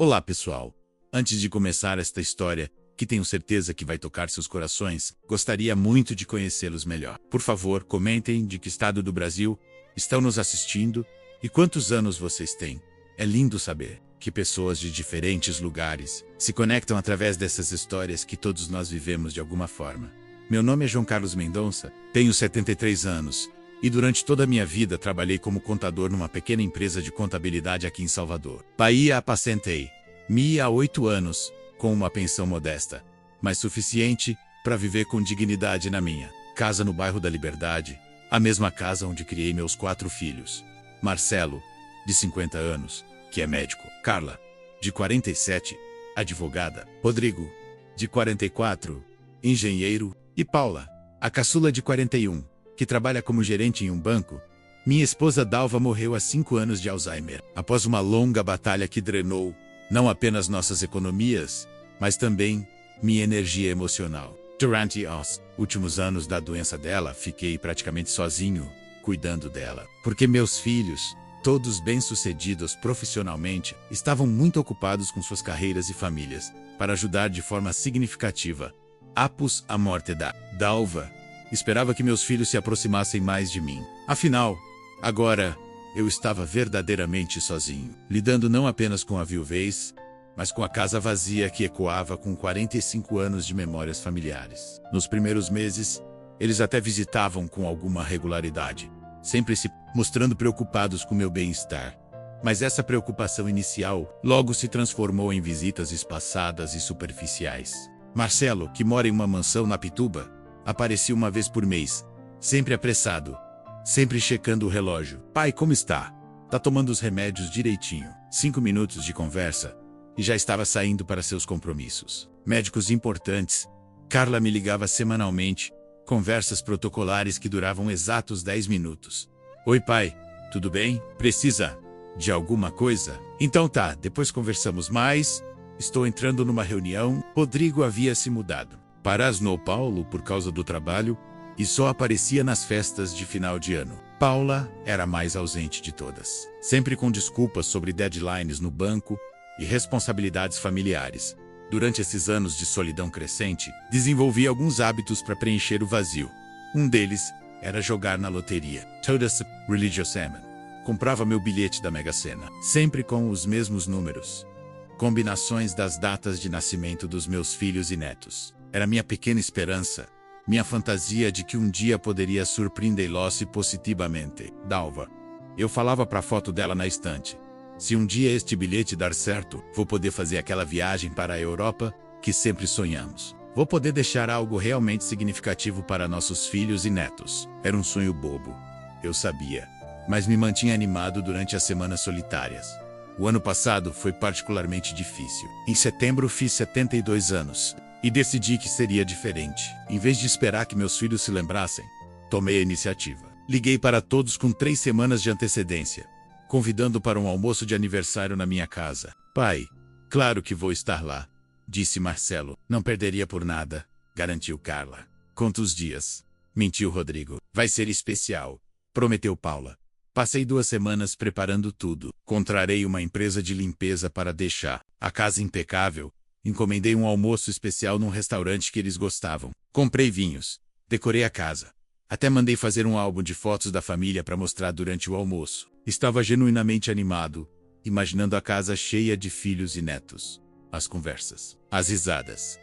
Olá, pessoal. Antes de começar esta história, que tenho certeza que vai tocar seus corações, gostaria muito de conhecê-los melhor. Por favor, comentem de que estado do Brasil estão nos assistindo e quantos anos vocês têm. É lindo saber que pessoas de diferentes lugares se conectam através dessas histórias que todos nós vivemos de alguma forma. Meu nome é João Carlos Mendonça, tenho 73 anos e durante toda a minha vida trabalhei como contador numa pequena empresa de contabilidade aqui em Salvador, Bahia. Apacentei-me há 8 anos com uma pensão modesta, mas suficiente para viver com dignidade na minha casa no bairro da Liberdade, a mesma casa onde criei meus 4 filhos. Marcelo, de 50 anos, que é médico. Carla, de 47, advogada. Rodrigo, de 44, engenheiro. E Paula, a caçula de 41, que trabalha como gerente em um banco. Minha esposa Dalva morreu há 5 anos de Alzheimer, após uma longa batalha que drenou não apenas nossas economias, mas também minha energia emocional. Durante os últimos anos da doença dela, fiquei praticamente sozinho, cuidando dela, porque meus filhos, todos bem-sucedidos profissionalmente, estavam muito ocupados com suas carreiras e famílias, para ajudar de forma significativa. Após a morte da Dalva, esperava que meus filhos se aproximassem mais de mim. Afinal, agora, eu estava verdadeiramente sozinho, lidando não apenas com a viuvez, mas com a casa vazia que ecoava com 45 anos de memórias familiares. Nos primeiros meses, eles até visitavam com alguma regularidade, sempre se mostrando preocupados com meu bem-estar. Mas essa preocupação inicial logo se transformou em visitas espaçadas e superficiais. Marcelo, que mora em uma mansão na Pituba, aparecia uma vez por mês, sempre apressado, sempre checando o relógio. Pai, como está? Tá tomando os remédios direitinho. 5 minutos de conversa e já estava saindo para seus compromissos médicos importantes. Carla me ligava semanalmente, conversas protocolares que duravam exatos 10 minutos. Oi, pai, tudo bem? Precisa de alguma coisa? Então tá, depois conversamos mais. Estou entrando numa reunião. Rodrigo havia se mudado para São Paulo por causa do trabalho e só aparecia nas festas de final de ano. Paula era a mais ausente de todas, sempre com desculpas sobre deadlines no banco e responsabilidades familiares. Durante esses anos de solidão crescente, desenvolvi alguns hábitos para preencher o vazio. Um deles era jogar na loteria. Todas religiosamente. Comprava meu bilhete da Mega Sena, sempre com os mesmos números, combinações das datas de nascimento dos meus filhos e netos. Era minha pequena esperança, minha fantasia de que um dia poderia surpreendê-los positivamente. Dalva. Eu falava para a foto dela na estante. Se um dia este bilhete dar certo, vou poder fazer aquela viagem para a Europa que sempre sonhamos. Vou poder deixar algo realmente significativo para nossos filhos e netos. Era um sonho bobo, eu sabia, mas me mantinha animado durante as semanas solitárias. O ano passado foi particularmente difícil. Em setembro fiz 72 anos e decidi que seria diferente. Em vez de esperar que meus filhos se lembrassem, tomei a iniciativa. Liguei para todos com 3 semanas de antecedência, convidando para um almoço de aniversário na minha casa. Pai, claro que vou estar lá, disse Marcelo. Não perderia por nada, garantiu Carla. Conta os dias, mentiu Rodrigo. Vai ser especial, prometeu Paula. Passei 2 semanas preparando tudo. Contratei uma empresa de limpeza para deixar a casa impecável. Encomendei um almoço especial num restaurante que eles gostavam. Comprei vinhos. Decorei a casa. Até mandei fazer um álbum de fotos da família para mostrar durante o almoço. Estava genuinamente animado, imaginando a casa cheia de filhos e netos. As conversas. As risadas.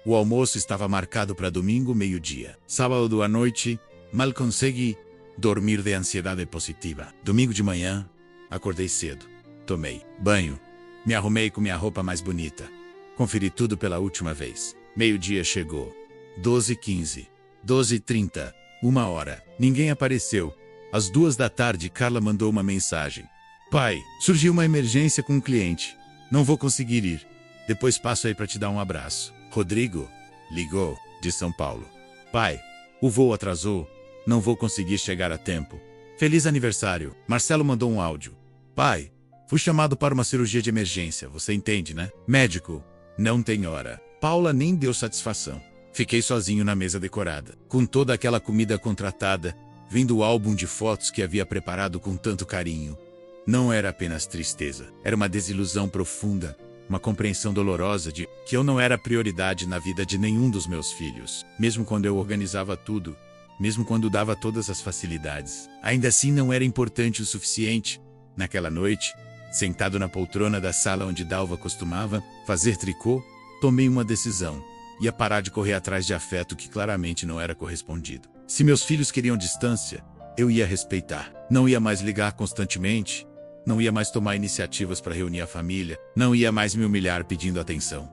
O almoço estava marcado para domingo, meio-dia. Sábado à noite, mal consegui dormir de ansiedade positiva. Domingo de manhã, acordei cedo. Tomei banho. Me arrumei com minha roupa mais bonita. Conferi tudo pela última vez. Meio-dia chegou. 12h15. 12h30. 1 hora. Ninguém apareceu. Às 2 da tarde, Carla mandou uma mensagem. Pai, surgiu uma emergência com um cliente. Não vou conseguir ir. Depois passo aí para te dar um abraço. Rodrigo ligou de São Paulo. Pai, o voo atrasou. Não vou conseguir chegar a tempo. Feliz aniversário. Marcelo mandou um áudio. Pai, fui chamado para uma cirurgia de emergência, você entende, né? Médico, não tem hora. Paula nem deu satisfação. Fiquei sozinho na mesa decorada, com toda aquela comida contratada, vendo o álbum de fotos que havia preparado com tanto carinho. Não era apenas tristeza, era uma desilusão profunda. Uma compreensão dolorosa de que eu não era prioridade na vida de nenhum dos meus filhos. Mesmo quando eu organizava tudo, mesmo quando dava todas as facilidades, ainda assim não era importante o suficiente. Naquela noite, sentado na poltrona da sala onde Dalva costumava fazer tricô, tomei uma decisão. Ia parar de correr atrás de afeto que claramente não era correspondido. Se meus filhos queriam distância, eu ia respeitar. Não ia mais ligar constantemente, não ia mais tomar iniciativas para reunir a família, não ia mais me humilhar pedindo atenção.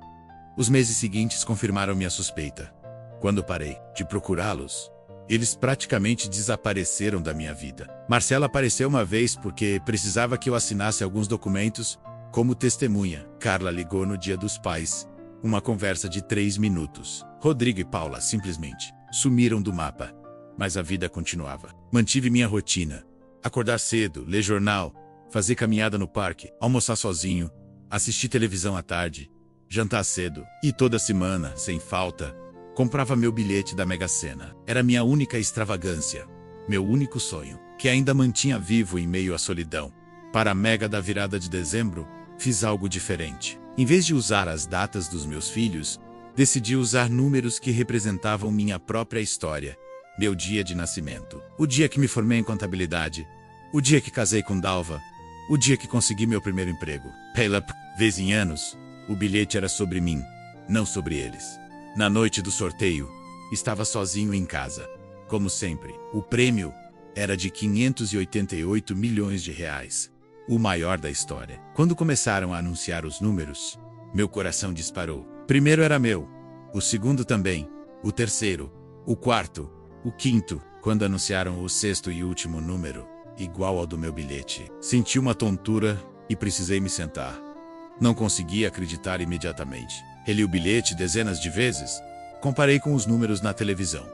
Os meses seguintes confirmaram minha suspeita. Quando parei de procurá-los, eles praticamente desapareceram da minha vida. Marcela apareceu uma vez porque precisava que eu assinasse alguns documentos como testemunha. Carla ligou no Dia dos Pais. Uma conversa de 3 minutos. Rodrigo e Paula simplesmente sumiram do mapa. Mas a vida continuava. Mantive minha rotina. Acordar cedo, ler jornal, fazer caminhada no parque, almoçar sozinho, assistir televisão à tarde, jantar cedo. E toda semana, sem falta, comprava meu bilhete da Mega Sena. Era minha única extravagância, meu único sonho, que ainda mantinha vivo em meio à solidão. Para a Mega da virada de dezembro, fiz algo diferente. Em vez de usar as datas dos meus filhos, decidi usar números que representavam minha própria história. Meu dia de nascimento, o dia que me formei em contabilidade, o dia que casei com Dalva, o dia que consegui meu primeiro emprego. Pela vez em anos, o bilhete era sobre mim, não sobre eles. Na noite do sorteio, estava sozinho em casa. Como sempre, o prêmio era de 588 milhões de reais. O maior da história. Quando começaram a anunciar os números, meu coração disparou. Primeiro era meu, o segundo também, o terceiro, o quarto, o quinto. Quando anunciaram o sexto e último número, igual ao do meu bilhete, senti uma tontura e precisei me sentar. Não consegui acreditar imediatamente. Reli o bilhete dezenas de vezes. Comparei com os números na televisão.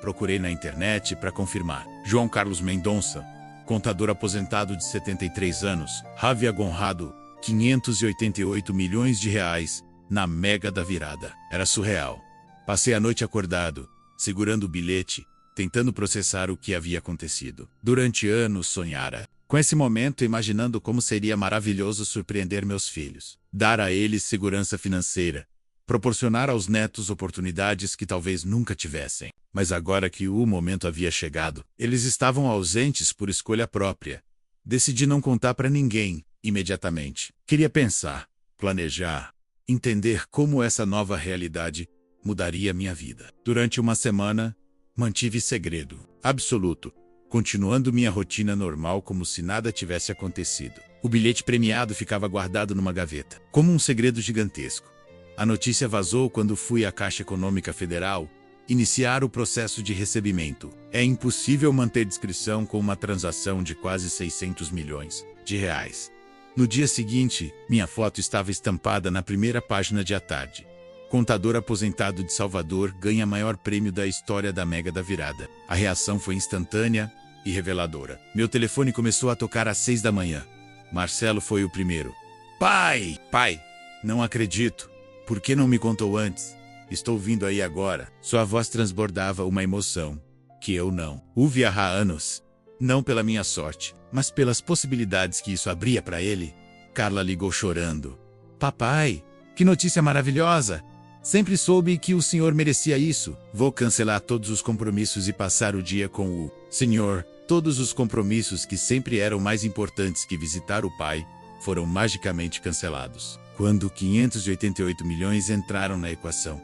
Procurei na internet para confirmar. João Carlos Mendonça, contador aposentado de 73 anos, Javier Conrado, 588 milhões de reais, na Mega da Virada. Era surreal. Passei a noite acordado, segurando o bilhete, tentando processar o que havia acontecido. Durante anos sonhara com esse momento, imaginando como seria maravilhoso surpreender meus filhos, dar a eles segurança financeira, proporcionar aos netos oportunidades que talvez nunca tivessem. Mas agora que o momento havia chegado, eles estavam ausentes por escolha própria. Decidi não contar para ninguém, imediatamente. Queria pensar, planejar, entender como essa nova realidade mudaria minha vida. Durante uma semana, mantive segredo absoluto, continuando minha rotina normal como se nada tivesse acontecido. O bilhete premiado ficava guardado numa gaveta, como um segredo gigantesco. A notícia vazou quando fui à Caixa Econômica Federal iniciar o processo de recebimento. É impossível manter discrição com uma transação de quase 600 milhões de reais. No dia seguinte, minha foto estava estampada na primeira página de A Tarde. Contador aposentado de Salvador ganha maior prêmio da história da Mega da Virada. A reação foi instantânea e reveladora. Meu telefone começou a tocar às 6 da manhã. Marcelo foi o primeiro. Pai! Pai! Não acredito. Por que não me contou antes? Estou vindo aí agora. Sua voz transbordava uma emoção que eu não ouvi há anos. Não pela minha sorte, mas pelas possibilidades que isso abria para ele. Carla ligou chorando. Papai, que notícia maravilhosa! Sempre soube que o senhor merecia isso. Vou cancelar todos os compromissos e passar o dia com o senhor. Todos os compromissos que sempre eram mais importantes que visitar o pai foram magicamente cancelados. Quando 588 milhões entraram na equação,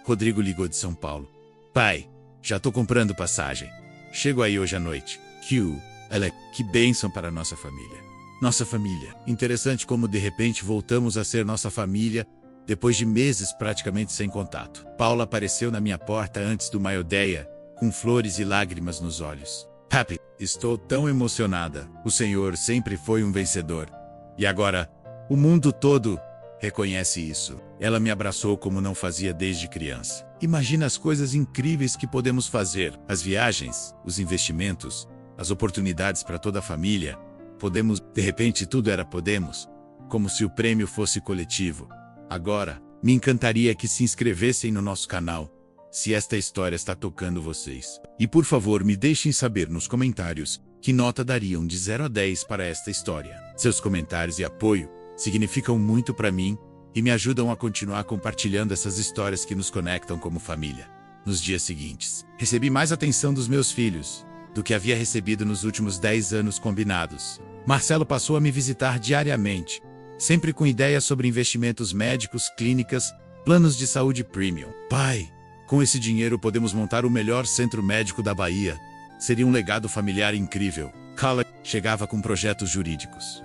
Rodrigo ligou de São Paulo. Pai, já tô comprando passagem. Chego aí hoje à noite. Que bênção para nossa família. Nossa família. Interessante como de repente voltamos a ser nossa família depois de meses praticamente sem contato. Paula apareceu na minha porta antes do Maiodeia, com flores e lágrimas nos olhos. Papi, estou tão emocionada. O senhor sempre foi um vencedor. E agora, o mundo todo reconhece isso. Ela me abraçou como não fazia desde criança. Imagina as coisas incríveis que podemos fazer. As viagens, os investimentos, as oportunidades para toda a família. Podemos, de repente tudo era podemos. Como se o prêmio fosse coletivo. Agora, me encantaria que se inscrevessem no nosso canal, se esta história está tocando vocês. E por favor me deixem saber nos comentários que nota dariam de 0 a 10 para esta história. Seus comentários e apoio significam muito para mim e me ajudam a continuar compartilhando essas histórias que nos conectam como família. Nos dias seguintes, recebi mais atenção dos meus filhos do que havia recebido nos últimos 10 anos combinados. Marcelo passou a me visitar diariamente, sempre com ideias sobre investimentos médicos, clínicas, planos de saúde premium. Pai, com esse dinheiro podemos montar o melhor centro médico da Bahia. Seria um legado familiar incrível. Carla chegava com projetos jurídicos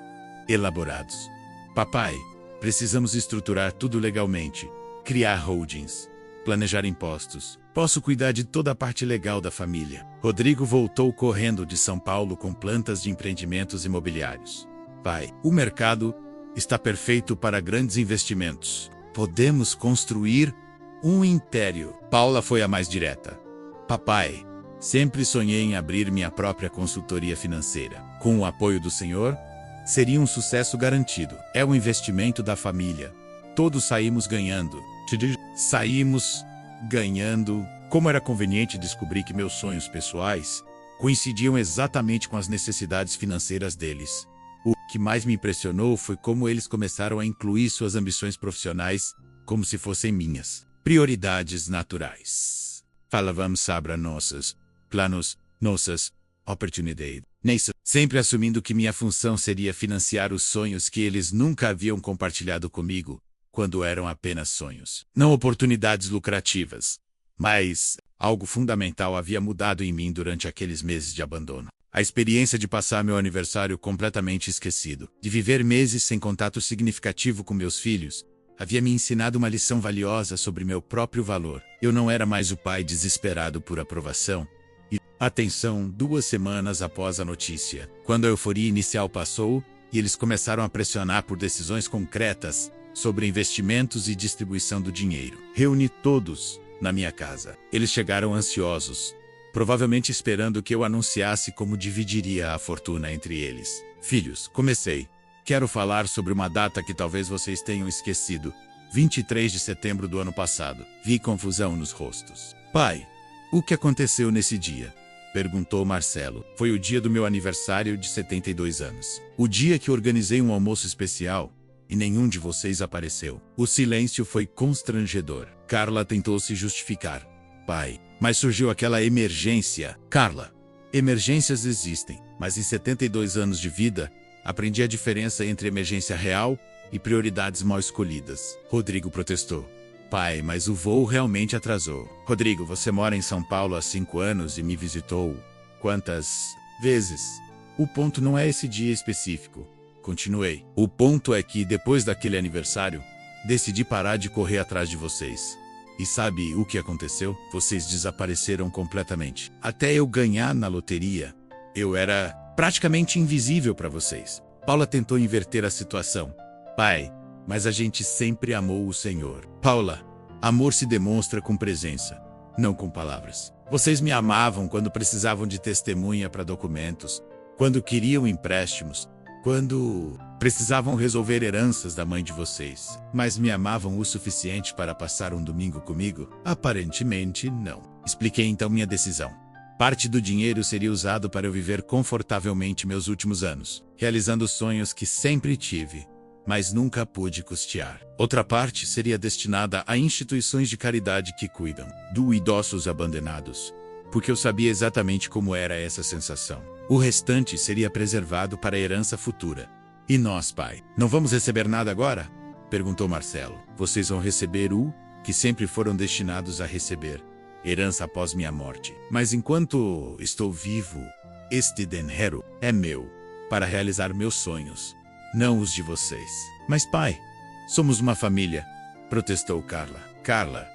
elaborados. Papai, precisamos estruturar tudo legalmente, criar holdings, planejar impostos. Posso cuidar de toda a parte legal da família. Rodrigo voltou correndo de São Paulo com plantas de empreendimentos imobiliários. Pai, o mercado está perfeito para grandes investimentos. Podemos construir um império. Paula foi a mais direta. Papai, sempre sonhei em abrir minha própria consultoria financeira. Com o apoio do senhor, seria um sucesso garantido. É um investimento da família. Todos saímos ganhando. Saímos ganhando. Como era conveniente descobrir que meus sonhos pessoais coincidiam exatamente com as necessidades financeiras deles. O que mais me impressionou foi como eles começaram a incluir suas ambições profissionais como se fossem minhas prioridades naturais. Falávamos sobre nossos planos, nossas oportunidades. Sempre assumindo que minha função seria financiar os sonhos que eles nunca haviam compartilhado comigo, quando eram apenas sonhos. Não oportunidades lucrativas. Mas algo fundamental havia mudado em mim durante aqueles meses de abandono. A experiência de passar meu aniversário completamente esquecido, de viver meses sem contato significativo com meus filhos, havia me ensinado uma lição valiosa sobre meu próprio valor. Eu não era mais o pai desesperado por aprovação. E, atenção, 2 semanas após a notícia, quando a euforia inicial passou e eles começaram a pressionar por decisões concretas sobre investimentos e distribuição do dinheiro, reuni todos na minha casa. Eles chegaram ansiosos, provavelmente esperando que eu anunciasse como dividiria a fortuna entre eles. Filhos, comecei. Quero falar sobre uma data que talvez vocês tenham esquecido. 23 de setembro do ano passado. Vi confusão nos rostos. Pai, o que aconteceu nesse dia? Perguntou Marcelo. Foi o dia do meu aniversário de 72 anos. O dia que organizei um almoço especial e nenhum de vocês apareceu. O silêncio foi constrangedor. Carla tentou se justificar. Pai, mas surgiu aquela emergência. Carla, emergências existem, mas em 72 anos de vida, aprendi a diferença entre emergência real e prioridades mal escolhidas. Rodrigo protestou. Pai, mas o voo realmente atrasou. Rodrigo, você mora em São Paulo há 5 anos e me visitou quantas vezes? O ponto não é esse dia específico. Continuei. O ponto é que, depois daquele aniversário, decidi parar de correr atrás de vocês. E sabe o que aconteceu? Vocês desapareceram completamente. Até eu ganhar na loteria, eu era praticamente invisível para vocês. Paula tentou inverter a situação. Pai, mas a gente sempre amou o Senhor. Paula, amor se demonstra com presença, não com palavras. Vocês me amavam quando precisavam de testemunha para documentos, quando queriam empréstimos, quando precisavam resolver heranças da mãe de vocês. Mas me amavam o suficiente para passar um domingo comigo? Aparentemente, não. Expliquei então minha decisão. Parte do dinheiro seria usado para eu viver confortavelmente meus últimos anos, realizando sonhos que sempre tive, mas nunca pude custear. Outra parte seria destinada a instituições de caridade que cuidam de idosos abandonados, porque eu sabia exatamente como era essa sensação. O restante seria preservado para a herança futura. E nós, pai, não vamos receber nada agora? Perguntou Marcelo. Vocês vão receber o que sempre foram destinados a receber, herança após minha morte. Mas enquanto estou vivo, este dinheiro é meu, para realizar meus sonhos, não os de vocês. Mas pai, somos uma família, protestou Carla. Carla,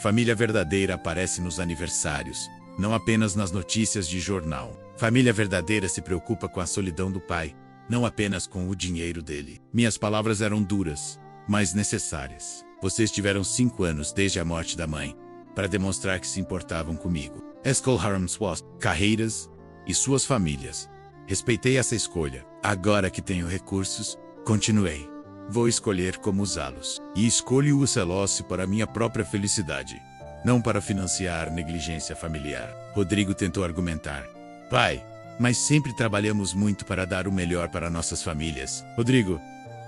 família verdadeira aparece nos aniversários, não apenas nas notícias de jornal. Família verdadeira se preocupa com a solidão do pai, não apenas com o dinheiro dele. Minhas palavras eram duras, mas necessárias. Vocês tiveram 5 anos desde a morte da mãe, para demonstrar que se importavam comigo. Escolharam suas carreiras e suas famílias. Respeitei essa escolha. Agora que tenho recursos, continuei. Vou escolher como usá-los. E escolho usá-los para minha própria felicidade, não para financiar negligência familiar. Rodrigo tentou argumentar. Pai, mas sempre trabalhamos muito para dar o melhor para nossas famílias. Rodrigo,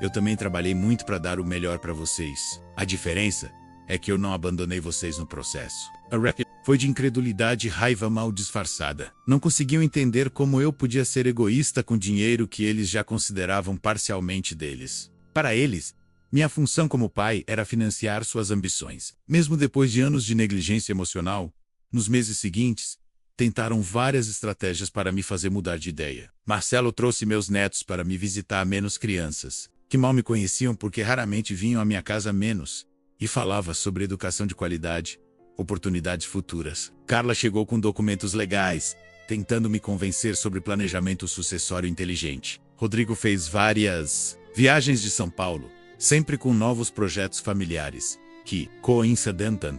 Eu também trabalhei muito para dar o melhor para vocês. A diferença é que eu não abandonei vocês no processo. A rap foi de incredulidade e raiva mal disfarçada. Não conseguiam entender como eu podia ser egoísta com dinheiro que eles já consideravam parcialmente deles. Para eles, minha função como pai era financiar suas ambições. Mesmo depois de anos de negligência emocional, nos meses seguintes, tentaram várias estratégias para me fazer mudar de ideia. Marcelo trouxe meus netos para me visitar menos crianças, que mal me conheciam porque raramente vinham à minha casa menos, e falava sobre educação de qualidade, oportunidades futuras. Carla chegou com documentos legais, tentando me convencer sobre planejamento sucessório inteligente. Rodrigo fez várias viagens de São Paulo, sempre com novos projetos familiares, que, coincidentally,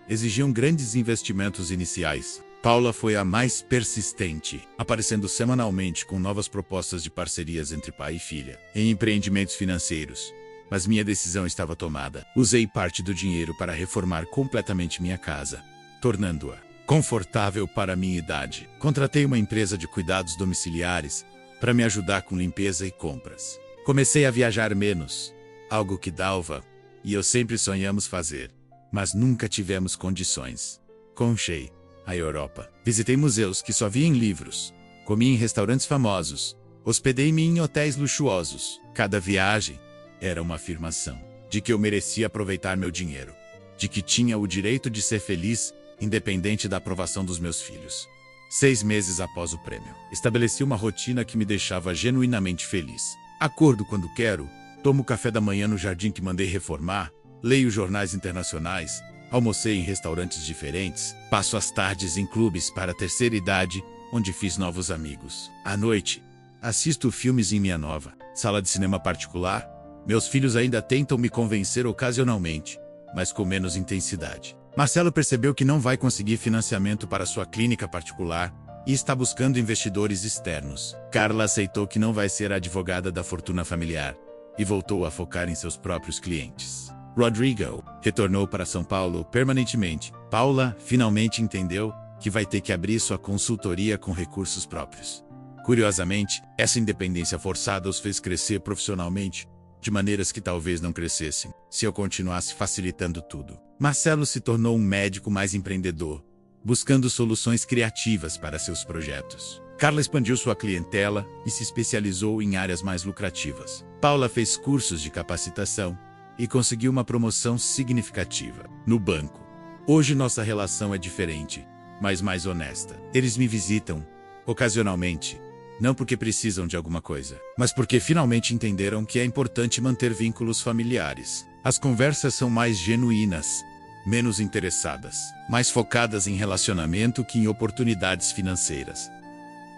exigiam grandes investimentos iniciais. Paula foi a mais persistente, aparecendo semanalmente com novas propostas de parcerias entre pai e filha, em empreendimentos financeiros. Mas minha decisão estava tomada. Usei parte do dinheiro para reformar completamente minha casa, tornando-a confortável para minha idade. Contratei uma empresa de cuidados domiciliares para me ajudar com limpeza e compras. Comecei a viajar menos, algo que Dalva e eu sempre sonhamos fazer, mas nunca tivemos condições. Conchei a Europa. Visitei museus que só vi em livros, comi em restaurantes famosos, hospedei-me em hotéis luxuosos. Cada viagem era uma afirmação de que eu merecia aproveitar meu dinheiro, de que tinha o direito de ser feliz, independente da aprovação dos meus filhos. 6 meses após o prêmio, estabeleci uma rotina que me deixava genuinamente feliz. Acordo quando quero, tomo café da manhã no jardim que mandei reformar, leio jornais internacionais, almocei em restaurantes diferentes, passo as tardes em clubes para a terceira idade, onde fiz novos amigos. À noite, assisto filmes em minha nova sala de cinema particular. Meus filhos ainda tentam me convencer ocasionalmente, mas com menos intensidade. Marcelo percebeu que não vai conseguir financiamento para sua clínica particular e está buscando investidores externos. Carla aceitou que não vai ser a advogada da fortuna familiar e voltou a focar em seus próprios clientes. Rodrigo retornou para São Paulo permanentemente. Paula finalmente entendeu que vai ter que abrir sua consultoria com recursos próprios. Curiosamente, essa independência forçada os fez crescer profissionalmente, de maneiras que talvez não crescessem se eu continuasse facilitando tudo. Marcelo se tornou um médico mais empreendedor, buscando soluções criativas para seus projetos. Carla expandiu sua clientela e se especializou em áreas mais lucrativas. Paula fez cursos de capacitação e conseguiu uma promoção significativa no banco. Hoje nossa relação é diferente, mas mais honesta. Eles me visitam, ocasionalmente, não porque precisam de alguma coisa, mas porque finalmente entenderam que é importante manter vínculos familiares. As conversas são mais genuínas, menos interessadas, mais focadas em relacionamento que em oportunidades financeiras.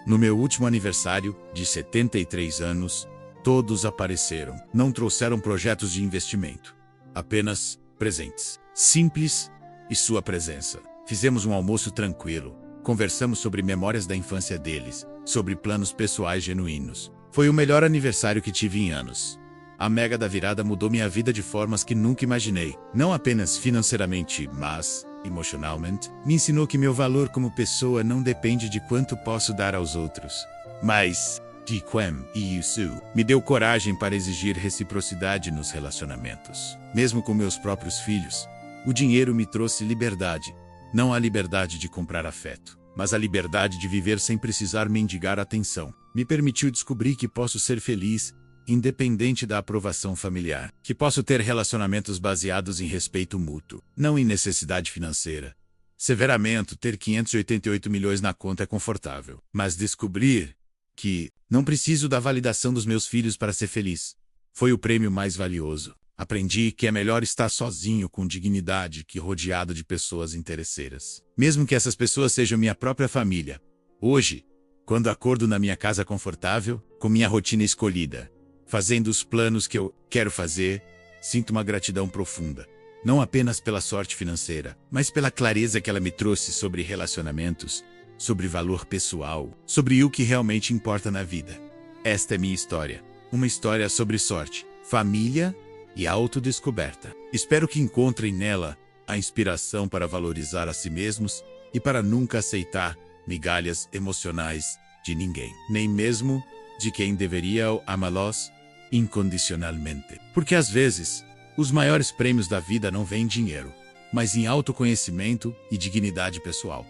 No meu último aniversário, de 73 anos, todos apareceram. Não trouxeram projetos de investimento, apenas presentes. Simples e sua presença. Fizemos um almoço tranquilo. Conversamos sobre memórias da infância deles, sobre planos pessoais genuínos. Foi o melhor aniversário que tive em anos. A mega da virada mudou minha vida de formas que nunca imaginei. Não apenas financeiramente, mas, emocionalmente, me ensinou que meu valor como pessoa não depende de quanto posso dar aos outros, mas de quem eu sou. Me deu coragem para exigir reciprocidade nos relacionamentos. Mesmo com meus próprios filhos, o dinheiro me trouxe liberdade. Não a liberdade de comprar afeto, mas a liberdade de viver sem precisar mendigar atenção. Me permitiu descobrir que posso ser feliz, independente da aprovação familiar. Que posso ter relacionamentos baseados em respeito mútuo, não em necessidade financeira. Severamente, ter 588 milhões na conta é confortável. Mas descobrir que não preciso da validação dos meus filhos para ser feliz foi o prêmio mais valioso. Aprendi que é melhor estar sozinho com dignidade que rodeado de pessoas interesseiras, mesmo que essas pessoas sejam minha própria família. Hoje, quando acordo na minha casa confortável, com minha rotina escolhida, fazendo os planos que eu quero fazer, sinto uma gratidão profunda, não apenas pela sorte financeira, mas pela clareza que ela me trouxe sobre relacionamentos, sobre valor pessoal, sobre o que realmente importa na vida. Esta é minha história, uma história sobre sorte, família e autodescoberta. Espero que encontrem nela a inspiração para valorizar a si mesmos e para nunca aceitar migalhas emocionais de ninguém, nem mesmo de quem deveria amá-los incondicionalmente. Porque às vezes, os maiores prêmios da vida não vêm em dinheiro, mas em autoconhecimento e dignidade pessoal.